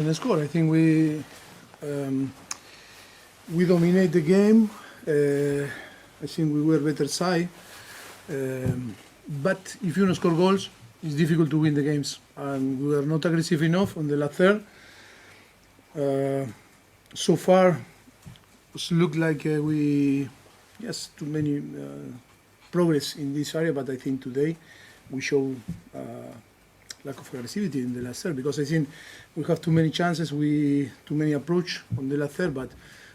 The score, I think we dominate the game. I think we were better side. But if you don't score goals, it's difficult to win the games. And we were not aggressive enough on the last third. So far, it looked like too many progress in this area. But I think today we show lack of aggressivity in the last third, because I think we have too many chances, too many approach on the last third, but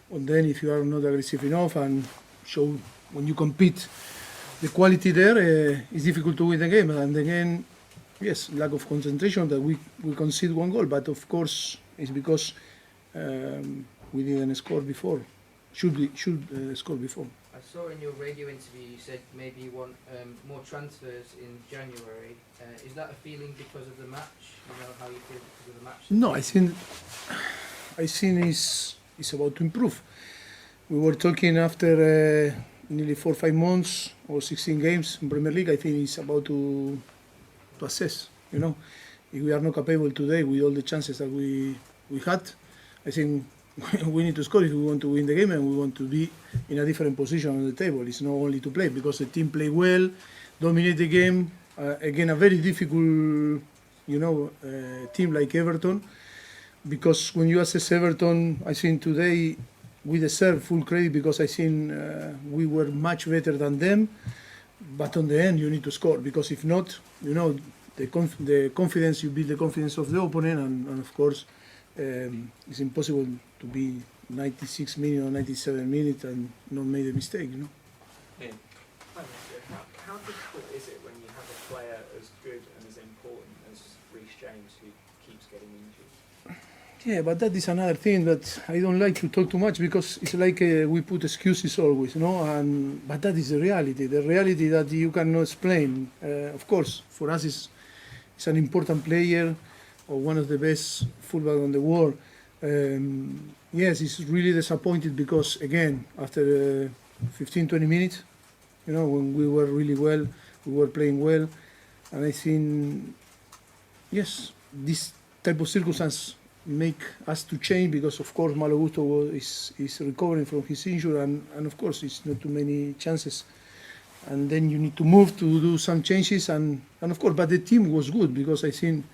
then if you are not aggressive enough and show when you compete the quality there, it's difficult to win the game. And again, yes, lack of concentration that we concede one goal, but of course it's because we didn't score before. Should score before. I saw in your radio interview you said maybe you want more transfers in January. Is that a feeling because of the match? You know how you feel because of the match? No, I think it's about to improve. We were talking after nearly 4 or 5 months or 16 games in Premier League. I think it's about to assess. You know, if we are not capable today with all the chances that we had, I think we need to score if we want to win the game and we want to be in a different position on the table. It's not only to play, because the team play well, dominate the game. Again, a very difficult, team like Everton, because when you assess Everton, I think today we deserve full credit, because I think we were much better than them. But on the end, you need to score, because if not, the confidence, you build the confidence of the opponent, and of course, it's impossible to be 96 minutes or 97 minutes and not make a mistake, Yeah. How difficult is it when you have a player as good and as important as Reece James, who keeps getting injured? Yeah, but that is another thing that I don't like to talk too much, because it's like we put excuses always, but that is the reality that you cannot explain. Of course, for us it's an important player, or one of the best fullback on the world. Yes, it's really disappointed, because again, after 15-20 minutes, when we were really well, we were playing well, and I think, yes, this type of circumstance make us to change, because of course Malo Gusto is recovering from his injury, and of course it's not too many chances, and then you need to move to do some changes, and of course, but the team was good, because I think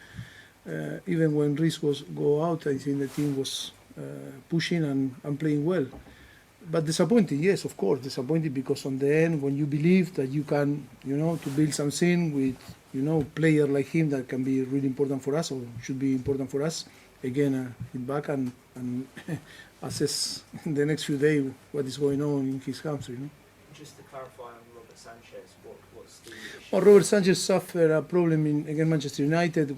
even when Reece go out, I think the team was pushing and playing well. But disappointed, yes, of course, disappointed, because on the end, when you believe that you can, to build something with, player like him that can be really important for us, or should be important for us, again, hit back and assess in the next few days what is going on in his hamstring. Just to clarify on Robert Sanchez, what's the issue? Well, Robert Sanchez suffered a problem against Manchester United.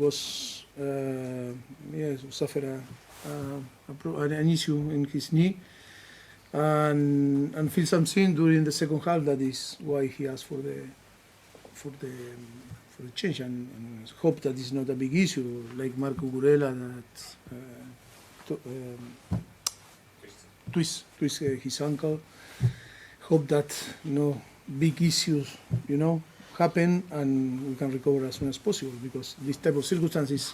Suffered an issue in his knee, and feel something during the second half. That is why he asked for the change, and hope that it's not a big issue like Marco Gurela that twist his ankle. Hope that big issues happen and we can recover as soon as possible, because this type of circumstances,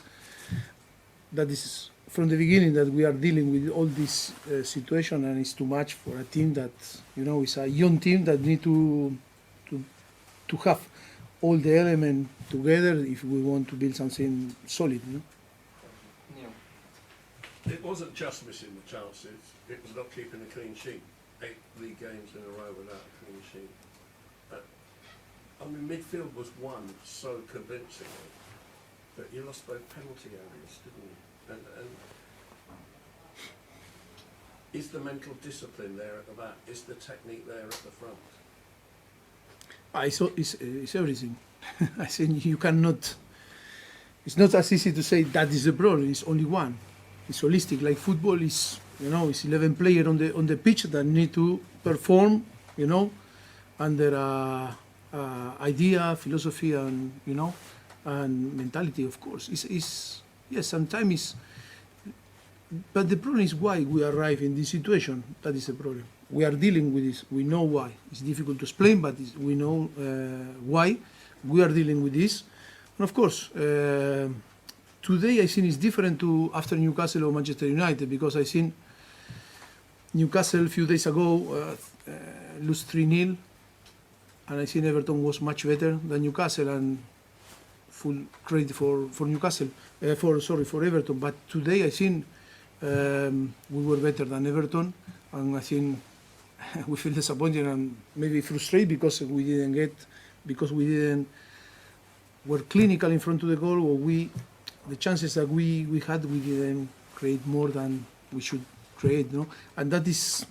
that is from the beginning that we are dealing with all this situation, and it's too much for a team that is a young team that need to have all the elements together if we want to build something solid. It wasn't just missing the chances, it was not keeping a clean sheet. 8 league games in a row without a clean sheet. Midfield was won so convincingly, but you lost both penalty areas, didn't you? And is the mental discipline there at the back? Is the technique there at the front? It's everything. I think you cannot. It's not as easy to say that is the problem. It's only one. It's holistic. Like football is, it's 11 players on the pitch that need to perform, under idea, philosophy, and and mentality. Of course, yes. Sometimes but the problem is why we arrive in this situation. That is the problem. We are dealing with this. We know why. It's difficult to explain, but we know why we are dealing with this. And of course, today I think it's different to after Newcastle or Manchester United, because I think Newcastle a few days ago lose 3-0, and I think Everton was much better than Newcastle, and full credit for Newcastle, for Everton. But today I think we were better than Everton, and I think we feel disappointed and maybe frustrated because we didn't were clinical in front of the goal, or the chances that we had, we didn't create more than we should create, no? And that is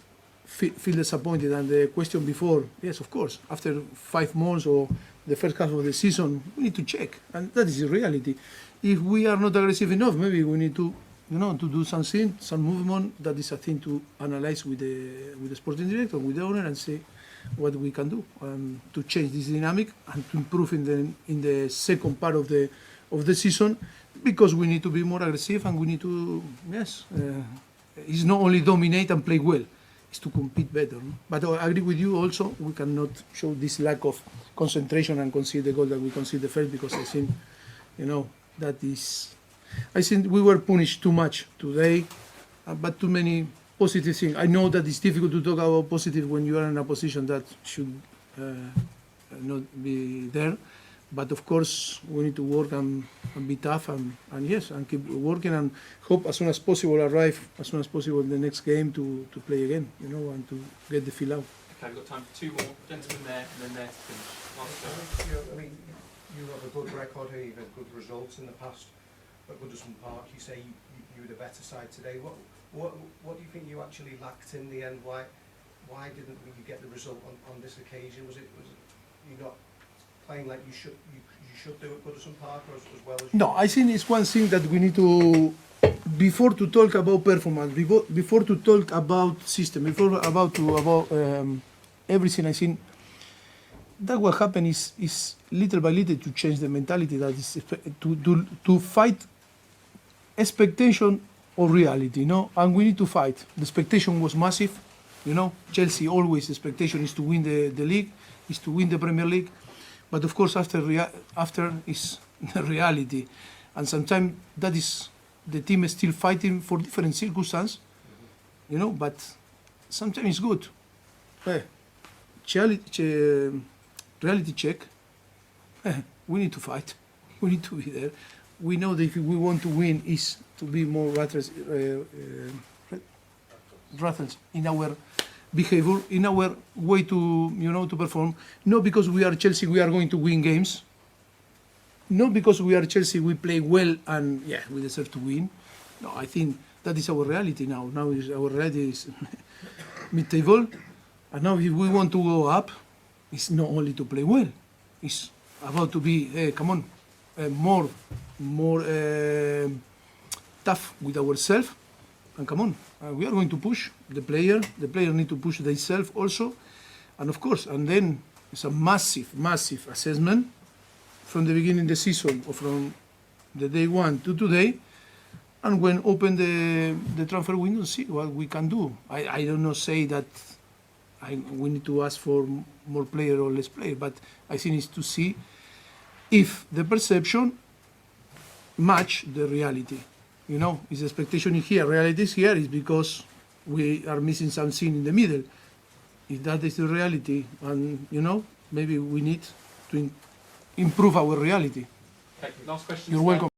feel disappointed. And the question before, yes, of course, after 5 months or the first half of the season, we need to check, and that is the reality. If we are not aggressive enough, maybe we need to, to do something, some movement. That is a thing to analyze with the sporting director, with the owner, and see what we can do to change this dynamic and to improve in the second part of the season, because we need to be more aggressive, and we need to, it's not only dominate and play well, it's to compete better. No? But I agree with you also, we cannot show this lack of concentration and concede the goal that we conceded first, because I think, I think we were punished too much today, but too many positive things. I know that it's difficult to talk about positive when you are in a position that should not be there, but of course we need to work and be tough and yes, and keep working, and hope as soon as possible arrive as soon as possible in the next game to play again, and to get the feel out. Okay, we've got time for 2 more. Gentlemen there, and then there to finish. You have a good record here, you've had good results in the past at Goodison Park. You say you were the better side today. What do you think you actually lacked in the end? Why didn't you get the result on this occasion? Was it you not playing like you should do at Goodison Park, or as well as? No, I think it's one thing that we need to, before to talk about performance, before to talk about system, before about everything. I think that what happened is little by little to change the mentality, that is to fight expectation or reality, and we need to fight. The expectation was massive, Chelsea always expectation is to win the league, is to win the Premier League, but of course after is the reality, and sometimes that is the team is still fighting for different circumstances, but sometimes it's good. Reality check. We need to fight. We need to be there. We know that if we want to win, is to be more ruthless in our behavior, in our way to to perform. Not because we are Chelsea, we are going to win games. Not because we are Chelsea, we play well and we deserve to win. No, I think that is our reality now. Now our reality is mid-table, and now if we want to go up, it's not only to play well. It's about to be more tough with ourselves, and we are going to push the player. The player need to push themselves also, and of course, and then it's a massive assessment from the beginning of the season, or from the day 1 to today, and when open the transfer window, see what we can do. I don't know say that we need to ask for more player or less player, but I think it's to see if the perception match the reality. Is expectation in here, reality is here, is because we are missing something in the middle. If that is the reality, and maybe we need to improve our reality. Okay, last question. You're welcome.